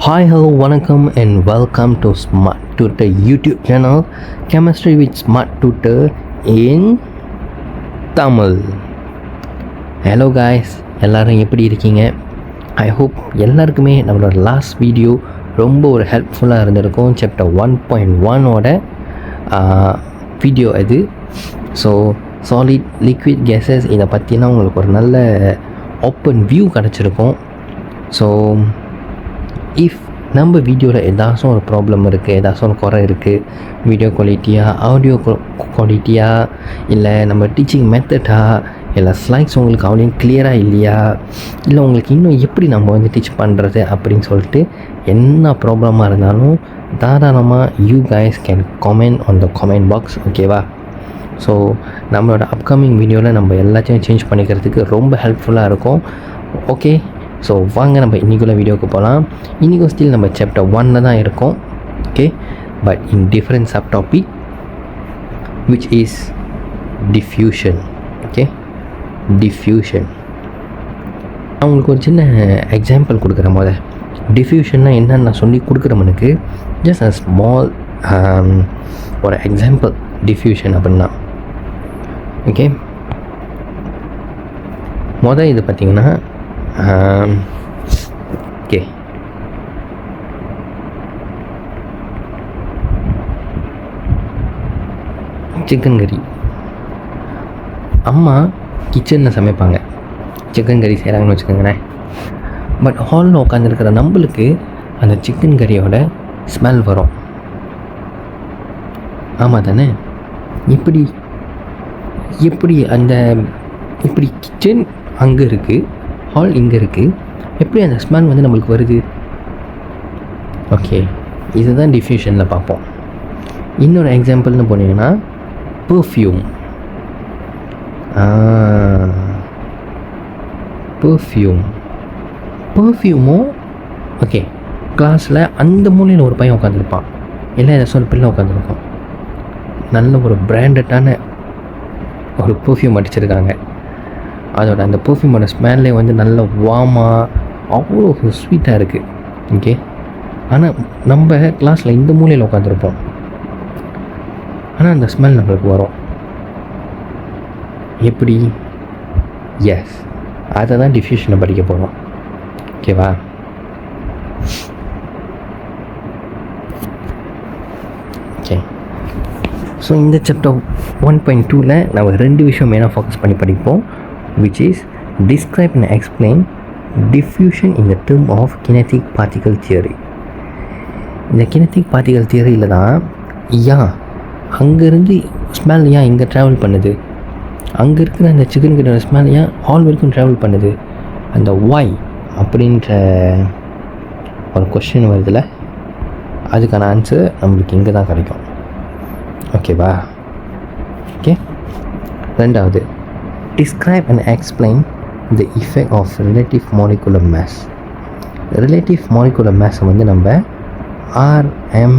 Hi, hello, வணக்கம் and welcome to Smart Tutor YouTube channel, Chemistry with Smart Tutor in Tamil. Hello guys, எல்லாரும் எப்படி இருக்கீங்க? I hope எல்லாருக்குமே நம்மளோட last video ரொம்ப ஒரு ஹெல்ப்ஃபுல்லாக இருந்திருக்கும். சாப்டர் 1.1ஓட வீடியோ அது. ஸோ சாலிட் லிக்விட் கேஸஸ் இதை பற்றினா உங்களுக்கு ஒரு நல்ல ஓப்பன் வியூ கிடச்சிருக்கும். ஸோ இஃப் நம்ம வீடியோவில் ஏதாச்சும் ஒரு ப்ராப்ளம் இருக்குது, ஏதாச்சும் ஒரு குறை இருக்குது, வீடியோ குவாலிட்டியாக, ஆடியோ குவாலிட்டியாக, இல்லை நம்ம டீச்சிங் மெத்தடாக, இல்லை ஸ்லைட்ஸ் உங்களுக்கு அவ்வளோ கிளியராக இல்லையா, இல்லை உங்களுக்கு இன்னும் எப்படி நம்ம வந்து டீச் பண்ணுறது அப்படின்னு சொல்லிட்டு என்ன ப்ராப்ளமாக இருந்தாலும் தாராளமாக you guys can comment on the comment box. ஓகேவா? ஸோ நம்மளோட அப்கமிங் வீடியோவில் நம்ம எல்லாத்தையும் சேஞ்ச் பண்ணிக்கிறதுக்கு ரொம்ப ஹெல்ப்ஃபுல்லாக இருக்கும். ஓகே, ஸோ வாங்க நம்ம இன்றைக்குள்ள வீடியோவுக்கு போகலாம். இன்றைக்கும் ஸ்டில் நம்ம சாப்டர் 1 தான் இருக்கோம். Okay, but in different sub topic which is diffusion. Okay, diffusion. நான் உங்களுக்கு ஒரு சின்ன எக்ஸாம்பிள் கொடுக்குறேன். போது டிஃப்யூஷன்னா என்னன்னு நான் சொல்லி கொடுக்குறவனுக்கு ஜஸ்ட் அ ஸ்மால் ஒரு எக்ஸாம்பிள். டிஃப்யூஷன் அப்படின்னா ஓகே, இது பார்த்திங்கன்னா ஓகே, சிக்கன் கறி. அம்மா கிச்சனில் சமைப்பாங்க, சிக்கன் கறி செய்கிறாங்கன்னு வச்சுக்கோங்களேன். பட் ஹாலில் உட்காந்துருக்கிற நம்மளுக்கு அந்த சிக்கன் கறியோட ஸ்மெல் வரும். ஆமாம் தானே? எப்படி அந்த இப்படி கிச்சன் அங்கே இருக்குது, ஹால் இங்கே இருக்குது, எப்படி அந்த ஸ்மெல் வந்து நம்மளுக்கு வருது? ஓகே, இதுதான் டிஃப்யூஷனில் பார்ப்போம். இன்னொரு எக்ஸாம்பிள்னு போனீங்கன்னா பெர்ஃப்யூம். பெர்ஃப்யூமும் ஓகே, கிளாஸில் அந்த மூலையில் ஒரு பையன் உட்காந்துருப்பான், இல்லை ஏதாச்சும் பிள்ளை உட்காந்துருப்பான். நல்ல ஒரு பிராண்டடான ஒரு பெர்ஃப்யூம் அடிச்சிருக்காங்க. அதோட அந்த பெர்ஃப்யூமோட ஸ்மெல்லே வந்து நல்ல வார்மாக அவ்வளோ ஸ்வீட்டாக இருக்குது. ஓகே, ஆனால் நம்ம கிளாஸில் இந்த மூலையில் உட்காந்துருப்போம், ஆனால் அந்த ஸ்மெல் நம்மளுக்கு வரும். எப்படி? எஸ், அதை தான் டிஃப்யூஷனை படிக்க போகிறோம். ஓகேவா? ஓகே, ஸோ இந்த சாப்டர் 1.2ல் நம்ம 2 விஷயம் மெயினாக ஃபோக்கஸ் பண்ணி படிப்போம். which is describe and explain diffusion in the term of kinetic particle theory. இந்த kinetic particle theoryயில் தான் அங்கேருந்து ஸ்மெல் இங்கே ட்ராவல் பண்ணுது, அங்கே இருக்கிற அந்த சிக்கன் கிட்ட ஸ்மெல் ஹால் வரைக்கும் ட்ராவல் பண்ணுது, அந்த ஒய் அப்படின்ற ஒரு கொஸ்டின் வருதுல்ல, அதுக்கான ஆன்சர் நம்மளுக்கு இங்கே தான் கிடைக்கும். ஓகேவா? ஓகே, ரெண்டாவது describe and explain the effect of relative molecular mass. relative molecular mass வந்து நம்ம RMM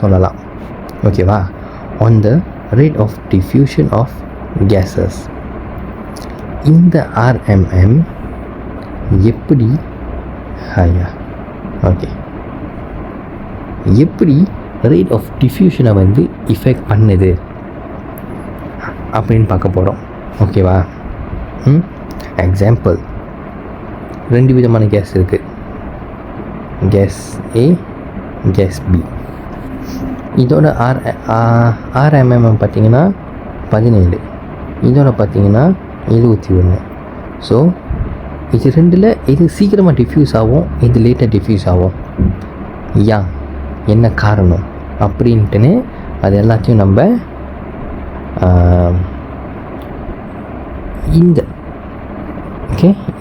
சொல்லலாம். ஓகேவா? on the rate of diffusion of gases. இந்த RMM எப்படி எப்படி rate of diffusion வந்து effect பண்ணுது அப்படின்னு பார்க்க போகிறோம். ஓகேவா? எக்ஸாம்பிள், 2 விதமான கேஸ் இருக்குது, கேஸ் ஏ, கேஸ் பி. இதோட RMM பார்த்திங்கன்னா 17, இதோட பார்த்திங்கன்னா 71. ஸோ இது ரெண்டில் இது சீக்கிரமாக டிஃப்யூஸ் ஆகும், இது லேட்டாக டிஃப்யூஸ் ஆகும். என்ன காரணம் அப்படின்ட்டுன்னு அது எல்லாத்தையும் நம்ம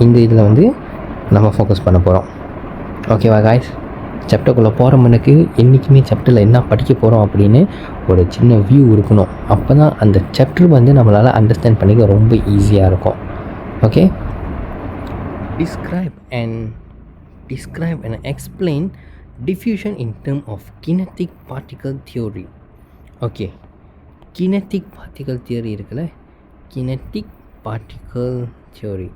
இந்த இதில் வந்து நம்ம ஃபோக்கஸ் பண்ண போகிறோம். ஓகேவா காய்ஸ்? சாப்டருக்குள்ளே போகிற மனுக்கு என்றைக்குமே சாப்டரில் என்ன படிக்க போகிறோம் அப்படின்னு ஒரு சின்ன வியூ இருக்கணும். அப்போ தான் அந்த சாப்டர் வந்து நம்மளால் அண்டர்ஸ்டாண்ட் பண்ணிக்க ரொம்ப ஈஸியாக இருக்கும். Okay, describe and explain diffusion in terms of kinetic particle theory. Okay, kinetic particle theory இருக்குல்ல, kinetic particle theory.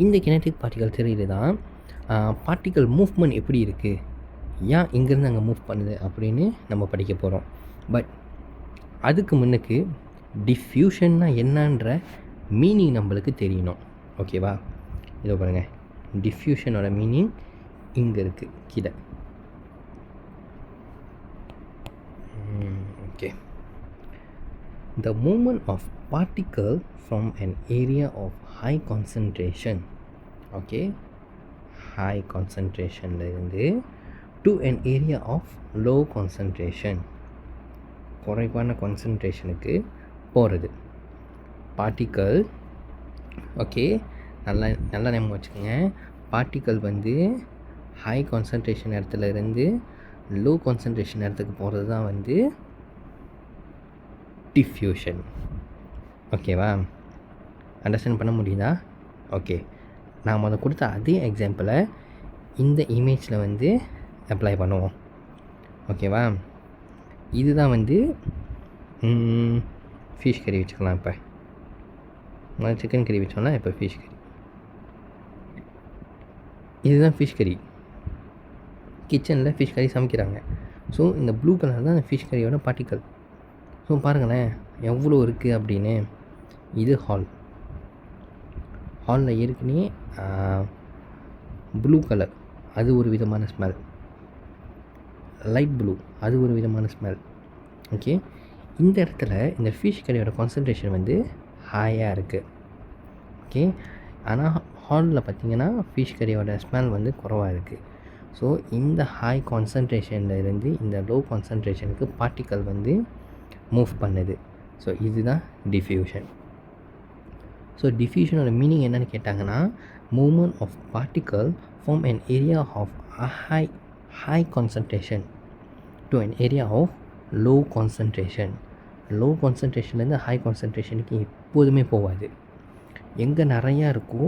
இந்த kinetic particle theory தான் பார்ட்டிக்கல் மூவ்மெண்ட் எப்படி இருக்குது, ஏன் இங்கேருந்து அங்கே மூவ் பண்ணுது அப்படின்னு நம்ம படிக்க போகிறோம். பட் அதுக்கு முன்னுக்கு டிஃப்யூஷன்னா என்னன்ற மீனிங் நம்மளுக்கு தெரியணும். ஓகேவா? இதோ பாருங்கள், டிஃப்யூஷனோட மீனிங் இங்கே இருக்குது கீழே. Okay, the movement of particle from an area of high concentration, okay, high concentration இருந்து to an area of low concentration, குறைவான கான்சன்ட்ரேஷனுக்கு போகிறது. பார்ட்டிக்கல், ஓகே, நல்லா ஞாபகம் வச்சுக்கோங்க. பார்ட்டிக்கல் வந்து ஹை கான்சன்ட்ரேஷன் இடத்துல இருந்து லோ கான்சன்ட்ரேஷன் இடத்துக்கு போகிறது தான் வந்து டிஃப்யூஷன். ஓகேவா? அண்டர்ஸ்டாண்ட் பண்ண முடியுதா? ஓகே, நாம் அதை கொடுத்த அதே எக்ஸாம்பிளை இந்த இமேஜில் வந்து அப்ளை பண்ணுவோம். ஓகேவா? இதுதான் வந்து ஃபிஷ் கறி வச்சுக்கலாம். இப்போ சிக்கன் கறி வச்சோம்னா இப்போ ஃபிஷ் கறி, இதுதான் ஃபிஷ் கறி. கிச்சனில் ஃபிஷ் கறி சமைக்கிறாங்க. ஸோ இந்த ப்ளூ கலர் தான் ஃபிஷ் கறியோட பார்ட்டிக்கல். ஸோ பாருங்களேன் எவ்வளோ இருக்குது அப்படின்னு. இது ஹாலில் ஏற்கனவே ப்ளூ கலர், அது ஒரு விதமான ஸ்மெல். லைட் ப்ளூ, அது ஒரு விதமான ஸ்மெல். ஓகே, இந்த இடத்துல இந்த ஃபிஷ் கறியோட கான்சன்ட்ரேஷன் வந்து ஹையாக இருக்குது. ஓகே, ஆனால் ஹாலில் பார்த்திங்கன்னா ஃபிஷ் கறியோட ஸ்மெல் வந்து குறைவாக இருக்குது. ஸோ இந்த ஹை கான்சன்ட்ரேஷனில் இருந்து இந்த லோ கான்சன்ட்ரேஷனுக்கு பார்ட்டிக்கல் வந்து மூவ் பண்ணுது. ஸோ இதுதான் டிஃப்யூஷன். ஸோ டிஃப்யூஷனோட மீனிங் என்னென்னு கேட்டாங்கன்னா, movement of particle from an area of high concentration to an area of low concentration. Low கான்சன்ட்ரேஷன்லேருந்து ஹை கான்சன்ட்ரேஷனுக்கு எப்போதுமே போகாது. எங்கே நிறையா இருக்கோ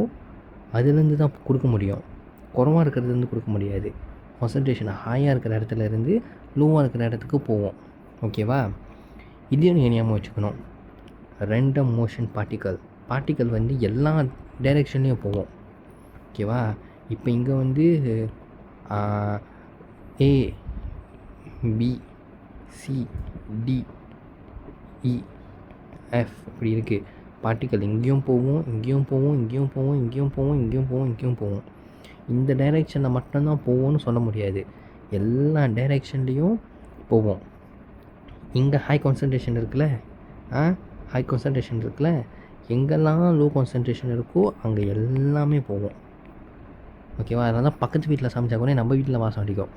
அதுலேருந்து தான் கொடுக்க முடியும், குறவாக இருக்கிறதுலேருந்து கொடுக்க முடியாது. கான்சன்ட்ரேஷன் ஹையாக இருக்கிற இடத்துல இருந்து லோவாக இருக்கிற இடத்துக்கு போவோம். ஓகேவா? இதையும் நீங்கள் ஞாபகம் வச்சுக்கணும். ரெண்டம் மோஷன் பார்ட்டிக்கல் வந்து எல்லா டைரெக்ஷன்லேயும் போவோம். ஓகேவா? இப்போ இங்கே வந்து A B C D E F இப்படி இருக்குது. பார்ட்டிக்கல் இங்கேயும் போவோம், இங்கேயும் போவோம், இங்கேயும் போவோம், இங்கேயும் போவோம், இங்கேயும் போவோம், இங்கேயும் போவோம். இந்த டைரெக்ஷனில் மட்டும்தான் போவோம்னு சொல்ல முடியாது, எல்லா டைரெக்ஷன்லேயும் போவோம். இங்கே ஹை கான்சன்ட்ரேஷன் இருக்குல்ல, ஹை கான்சன்ட்ரேஷன் இருக்குல்ல, எங்கெல்லாம் லோ கான்சன்ட்ரேஷன் இருக்கோ அங்கே எல்லாமே போவோம். ஓகேவா? அதனால தான் பக்கத்து வீட்டில் சமைச்சா கூட நம்ம வீட்டில் வாசம் அடிக்கும்.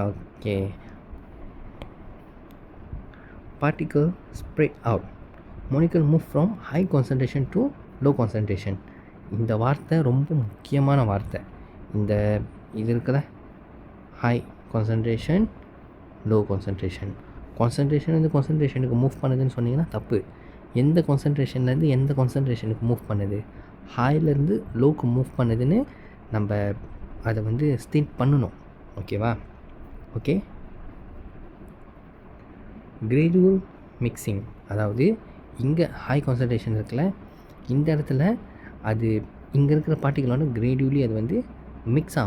Okay, particle spread out, molecule move from high concentration to low concentration. இந்த வார்த்தை ரொம்ப முக்கியமான வார்த்தை. இது இருக்குல்ல, high concentration low concentration. Concentration கான்சன்ட்ரேஷனுக்கு மூவ் பண்ணுதுன்னு சொன்னிங்கன்னா தப்பு. எந்த கான்சன்ட்ரேஷன்லேருந்து எந்த கான்சன்ட்ரேஷனுக்கு மூவ் பண்ணுது, ஹைலேருந்து லோக்கு மூவ் பண்ணுதுன்னு நம்ம அதை வந்து ஸ்டேட் பண்ணணும். ஓகேவா? ஓகே, கிரேடுவல் மிக்சிங், அதாவது இங்கே ஹை கான்சன்ட்ரேஷன் இருக்குல்ல, இந்த இடத்துல அது இங்கே இருக்கிற பார்ட்டிகளோட கிரேடுவலி அது வந்து மிக்ஸ்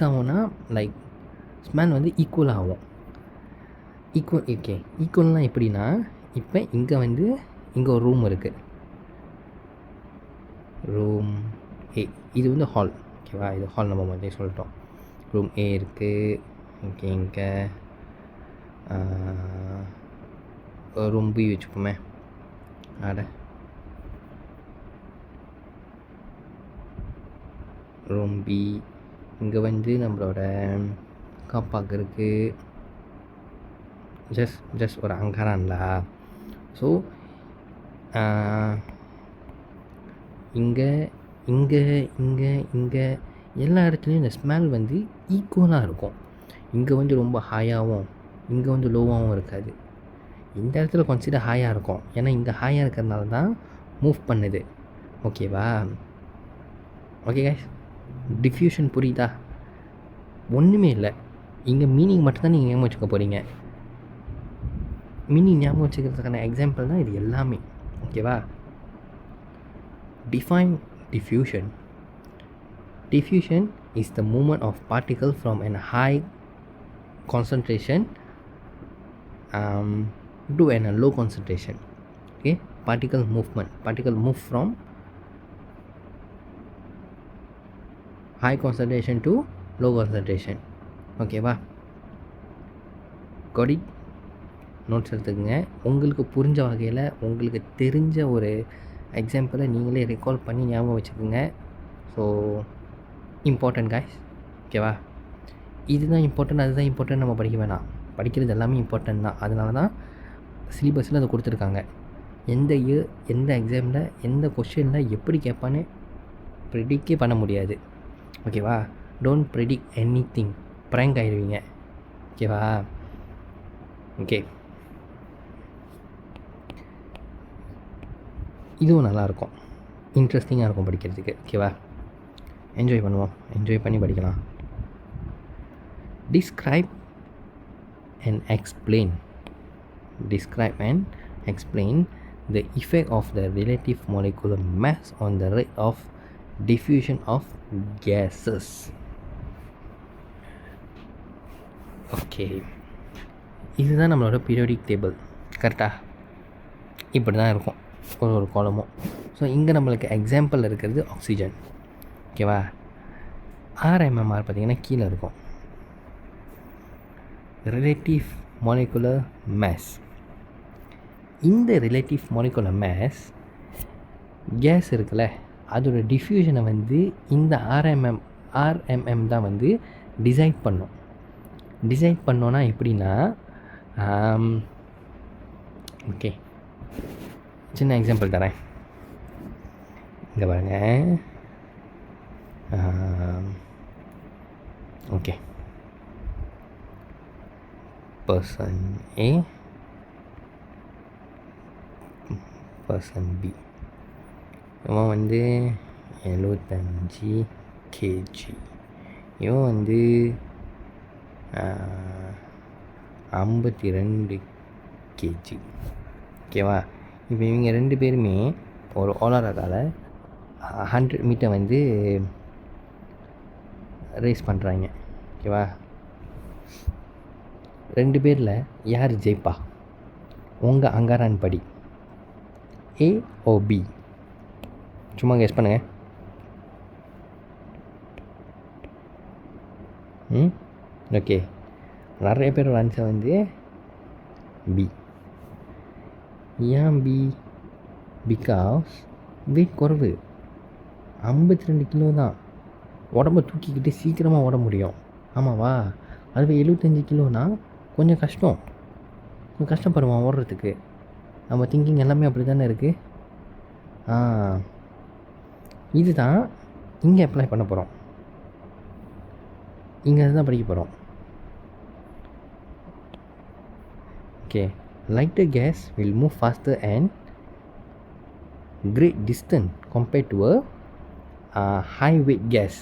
ஆகும்னா லைக் ஸ்மெல் வந்து ஈக்குவல் ஆகும். ஈக்குவல்னால் எப்படின்னா, இப்போ இங்கே வந்து இங்கே ஒரு ரூம் இருக்குது, ரூம் ஏ, இது வந்து ஹால். ஓகேவா? இது ஹால் நம்ம மாதிரி சொல்லிட்டோம். ரூம் ஏ இருக்குது. ஓகே, இங்கே ரூம் பி வச்சுப்போமே. ரூம் பி, இங்கே வந்து நம்மளோட காப்பாக்கு இருக்குது. ஜஸ்ட் ஒரு அங்கரான்ல. ஸோ இங்கே இங்கே இங்கே இங்கே எல்லா இடத்துலையும் இந்த ஸ்மெல் வந்து ஈக்குவலாக இருக்கும். இங்கே வந்து ரொம்ப ஹையாகவும் இங்கே வந்து லோவாகவும் இருக்காது. இந்த இடத்துல கன்சிடர் ஹையாக இருக்கும், ஏன்னா இங்கே ஹையாக இருக்கிறதுனால தான் மூவ் பண்ணுது. ஓகேவா? ஓகே கைஸ், டிஃப்யூஷன் புரியுதா? ஒன்றுமே இல்லை, இங்கே மீனிங் மட்டும்தான் நீங்கள் ஞாபகம் வச்சுக்க போகிறீங்க. மீனிங் ஞாபகம் வச்சுக்கிறதுக்கான எக்ஸாம்பிள் தான் இது எல்லாமே. ஓகேவா? Define diffusion. diffusion is the movement of particle from a high concentration to a low concentration. Okay, particle move from high concentration to low concentration. ஓகேவா, கொடி நோட்ஸ் எடுத்துக்கோங்க. உங்களுக்கு புரிஞ்ச வகையில் உங்களுக்கு தெரிஞ்ச ஒரு எக்ஸாம்பிளை நீங்களே ரெக்கால் பண்ணி ஞாபகம் வச்சுக்கோங்க. ஸோ இம்பார்ட்டன்ட் காய்ஸ், ஓகேவா. இதுதான் இம்பார்ட்டன்ட், அதுதான் இம்பார்ட்டன்ட் நம்ம படிக்க வேணாம். படிக்கிறது எல்லாமே இம்பார்ட்டன்ட் தான். அதனால தான் சிலிபஸில் அதை கொடுத்துருக்காங்க. எந்த இயர், எந்த எக்ஸாமில், எந்த கொஷினில் எப்படி கேட்பான்னு ப்ரிடிக்டே பண்ண முடியாது. ஓகேவா, don't predict anything, prank ஆகிடுவீங்க. ஓகேவா. ஓகே, இதுவும் நல்லாயிருக்கும், இன்ட்ரெஸ்டிங்காக இருக்கும் படிக்கிறதுக்கு. ஓகேவா, என்ஜாய் பண்ணுவோம், என்ஜாய் பண்ணி படிக்கலாம். Describe and explain the effect of the relative molecular mass on the rate of diffusion of gases. Okay, இதுதான் நம்மளோட பீரியாடிக் டேபிள். கரெக்டாக இப்படி தான் இருக்கும் ஒரு காலமும். ஸோ இங்கே நம்மளுக்கு எக்ஸாம்பிள் இருக்கிறது ஆக்சிஜன். ஓகேவா, ஆர்எம்எம்ஆர் பார்த்திங்கன்னா கீழே இருக்கும். Relative molecular mass. இந்த ரிலேட்டிவ் மாலிகுலர் மேஸ் கேஸ் இருக்குல்ல, அதோட டிஃப்யூஷனை வந்து இந்த ஆர்எம்எம் தான் வந்து டிசைட் பண்ணும். டிசைட் பண்ணோன்னா எப்படின்னா, ஓகே சின்ன எக்ஸாம்பிள் தரேன். இங்கே பாருங்க. ஓகே, பர்சன் ஏ, பர்சன் பி. இவன் வந்து 75 kg, இவன் வந்து 52 kg. ஓகேவா. இப்போ இவங்க 2 பேருமே ஒரு ஓலரகால 100 மீட்டர் வந்து ரேஸ் பண்ணுறாங்க. ஓகேவா, 2 பேரில் யார் ஜெயிப்பா? உங்கள் அங்காரான் படி ஏ ஓ பி? சும்மா கெஸ் பண்ணுங்க. ஓகே, நிறைய பேரோட ஆன்சர் வந்து பி. ஏன் பி? பிகாஸ் வெயிட் குறைவு, 52 கிலோ தான். உடம்ப தூக்கிக்கிட்டு சீக்கிரமாக ஓட முடியும். ஆமாவா? அதுவே 75 கிலோனா கொஞ்சம் கஷ்டப்படுவான் ஓடுறதுக்கு. நம்ம திங்கிங் எல்லாமே அப்படி தானே இருக்குது. இதுதான் இங்கே அப்ளை பண்ண போகிறோம். இங்கே அதுதான் படிக்க போகிறோம். Okay, lighter gas will move faster and great distance compared to a high weight gas.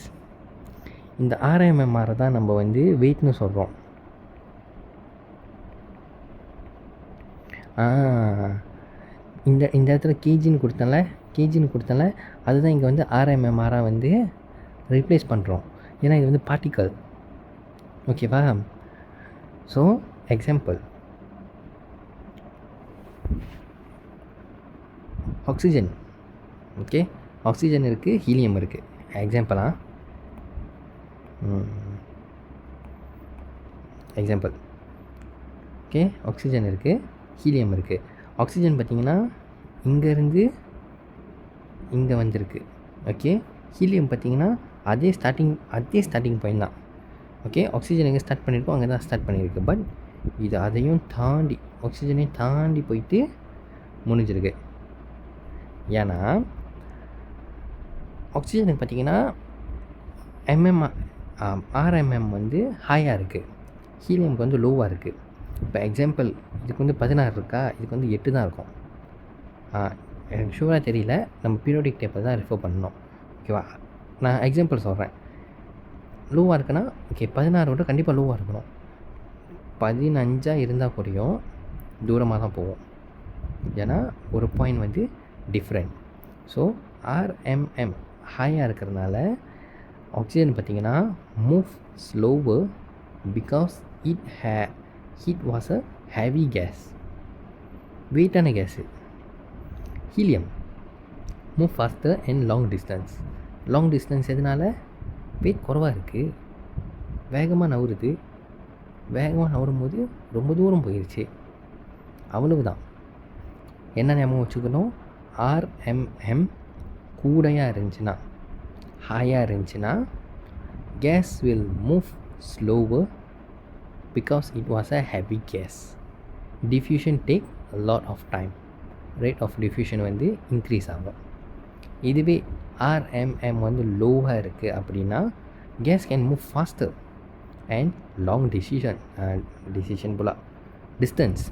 இந்த RMMR தான் நம்ம வந்து வெயிட்னு சொல்கிறோம். இந்த இடத்துல கேஜின்னு கொடுத்தல அதுதான் இங்கே வந்து RMMRாக வந்து ரீப்ளேஸ் பண்ணுறோம். ஏன்னா இது வந்து பார்ட்டிக்கல். ஓகேவா. So example, oxygen. Okay, oxygen இருக்குது, ஹீலியம் இருக்குது. எக்ஸாம்பிளாக எக்ஸாம்பிள், ஓகே, ஆக்சிஜன் இருக்குது, ஹீலியம் இருக்குது. ஆக்சிஜன் பார்த்திங்கன்னா இங்கேருந்து இங்கே வந்திருக்கு. ஓகே, ஹீலியம் பார்த்திங்கன்னா அதே ஸ்டார்டிங் பாயிண்ட் தான். ஓகே, ஆக்சிஜன் எங்கே ஸ்டார்ட் பண்ணியிருக்கோம் அங்கே தான் ஸ்டார்ட் பண்ணியிருக்கு. பட் இது அதையும் தாண்டி, ஆக்சிஜனையும் தாண்டி போயிட்டு முடிஞ்சிருக்கு. ஏன்னா ஆக்சிஜனுக்கு பார்த்திங்கன்னா RMM வந்து ஹையாக இருக்குது, ஹீலியமுக்கு வந்து லோவாக இருக்குது. இப்போ எக்ஸாம்பிள், இதுக்கு வந்து 16 இருக்கா, இதுக்கு வந்து 8 தான் இருக்கும். எனக்கு ஷூராக தெரியல, நம்ம பீரியாடிக் டேபிள் தான் ரெஃபர் பண்ணணும். ஓகேவா. நான் எக்ஸாம்பிள் சொல்கிறேன். லோவாக இருக்குன்னா ஓகே, 16 கண்டிப்பாக லோவாக இருக்கணும். 15 இருந்தால் கூடயும் தூரமாக தான் போவோம். ஏன்னா ஒரு பாயிண்ட் வந்து டிஃப்ரெண்ட். ஸோ RMM ஹையாக இருக்கிறதுனால ஆக்சிஜன் பார்த்தீங்கன்னா move slower because it was a heavy gas, வெயிட்டான gas. Helium move faster and long distance. Long distance எதனால்? வெயிட் குறவாக இருக்குது, வேகமாக நவுறுது. வேகமாக நவரும் போது ரொம்ப தூரம் போயிடுச்சு, அவ்வளவுதான். என்ன ஞாபகம் வச்சுக்கணும்? ஆர்எம்எம் கூடையாக இருந்துச்சுன்னா, ஹாயாக இருந்துச்சுன்னா, gas will move slower because it was a heavy gas. Diffusion take a lot of time. Rate of diffusion வந்து இன்க்ரீஸ் ஆகும். இதுவே ஆர்எம்எம் வந்து லோவாக இருக்குது அப்படின்னா gas can move faster and long decision போல டிஸ்டன்ஸ்.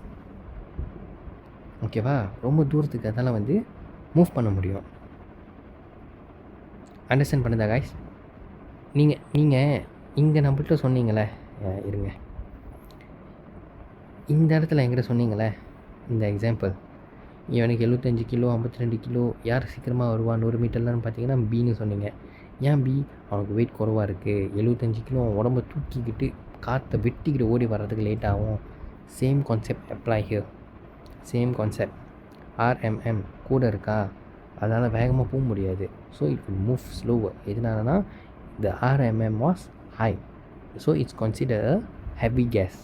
ஓகேவா? ரொம்ப தூரத்துக்கு அதெல்லாம் வந்து மூவ் பண்ண முடியும். அண்டர்ஸ்டாண்ட் பண்ணுதா காய்ஸ்? நீங்கள் இங்கே நம்மள்கிட்ட சொன்னீங்களே, இருங்க, இந்த இடத்துல என்கிட்ட சொன்னீங்களே இந்த எக்ஸாம்பிள், இவனுக்கு 75 கிலோ 52 கிலோ, யார் சீக்கிரமாக வருவான் 100 மீட்டர்லான்னு பார்த்தீங்கன்னா பின்னு சொன்னீங்க. ஏன் பி? அவனுக்கு வெயிட் குறவாக இருக்குது, 75 கிலோ உடம்பை தூக்கிக்கிட்டு காற்றை வெட்டிக்கிட்டு ஓடி வர்றதுக்கு லேட் ஆகும். Same concept apply here. Same concept. RMM கூட இருக்கா, அதனால் வேகமாக போக முடியாது. So it will move slower. எதனாலனா the RMM was high, so it's consider a heavy gas.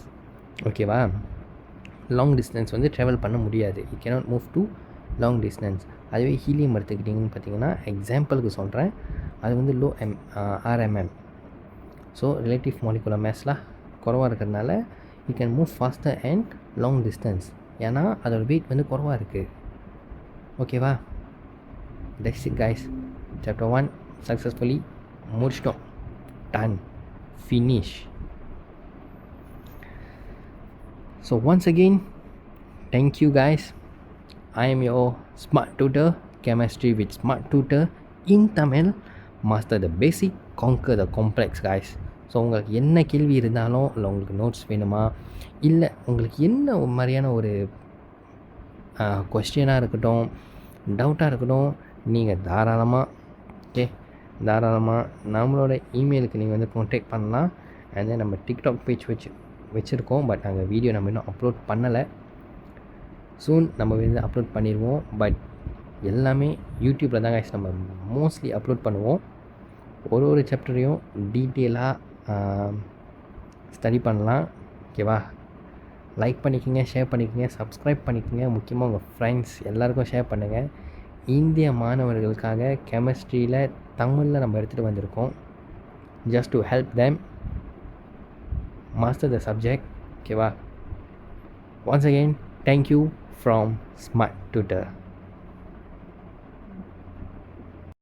ஓகேவா? லாங் டிஸ்டன்ஸ் வந்து ட்ராவல் பண்ண முடியாது. It cannot move to long distance. அதுவே ஹீலியம் எடுத்துக்கிட்டிங்கன்னு பார்த்தீங்கன்னா, எக்ஸாம்பிளுக்கு சொல்கிறேன், அது வந்து low RMM. So relative molecular மேஸ்லாம் குறவாக இருக்கிறதுனால it can move faster and long distance. ஏன்னா அதோட வெயிட் வந்து குறவாக இருக்குது. ஓகேவா? That's it guys. Chapter 1 successfully முடிச்சிட்டோம். Done, finish. So once again, thank you guys. I am your smart tutor, chemistry with smart tutor in Tamil. Master the basic, conquer the complex guys. So உங்களுக்கு என்ன கேள்வி இருந்தாலும், இல்லை உங்களுக்கு notes வேணுமா, இல்லை உங்களுக்கு என்ன மாதிரியான ஒரு கொஸ்டினாக இருக்கட்டும், டவுட்டாக இருக்கட்டும், நீங்கள் தாராளமாக நம்மளோட இமெயிலுக்கு நீங்கள் வந்து கான்டாக்ட் பண்ணலாம். அண்ட் தென் நம்ம டிக்டாக் பேஜ் வச்சுருக்கோம், பட் நாங்கள் வீடியோ நம்ம இன்னும் அப்லோட் பண்ணலை. சூன் நம்ம வந்து அப்லோட் பண்ணிடுவோம். பட் எல்லாமே யூடியூப்பில் தான் guys நம்ம மோஸ்ட்லி அப்லோட் பண்ணுவோம். ஒரு சாப்டரையும் டீட்டெயிலாக ஸ்டடி பண்ணலாம். ஓகேவா? லைக் பண்ணிக்கோங்க, ஷேர் பண்ணிக்கோங்க, சப்ஸ்கிரைப் பண்ணிக்கோங்க. முக்கியமாக உங்கள் ஃப்ரெண்ட்ஸ் எல்லாருக்கும் ஷேர் பண்ணுங்கள். இந்திய மாணவர்களுக்காக கெமிஸ்ட்ரியில் தமிழில் நம்ம எடுத்துகிட்டு வந்திருக்கோம். Just to help them master the subject. Okay, once again, thank you from Smart Tutor.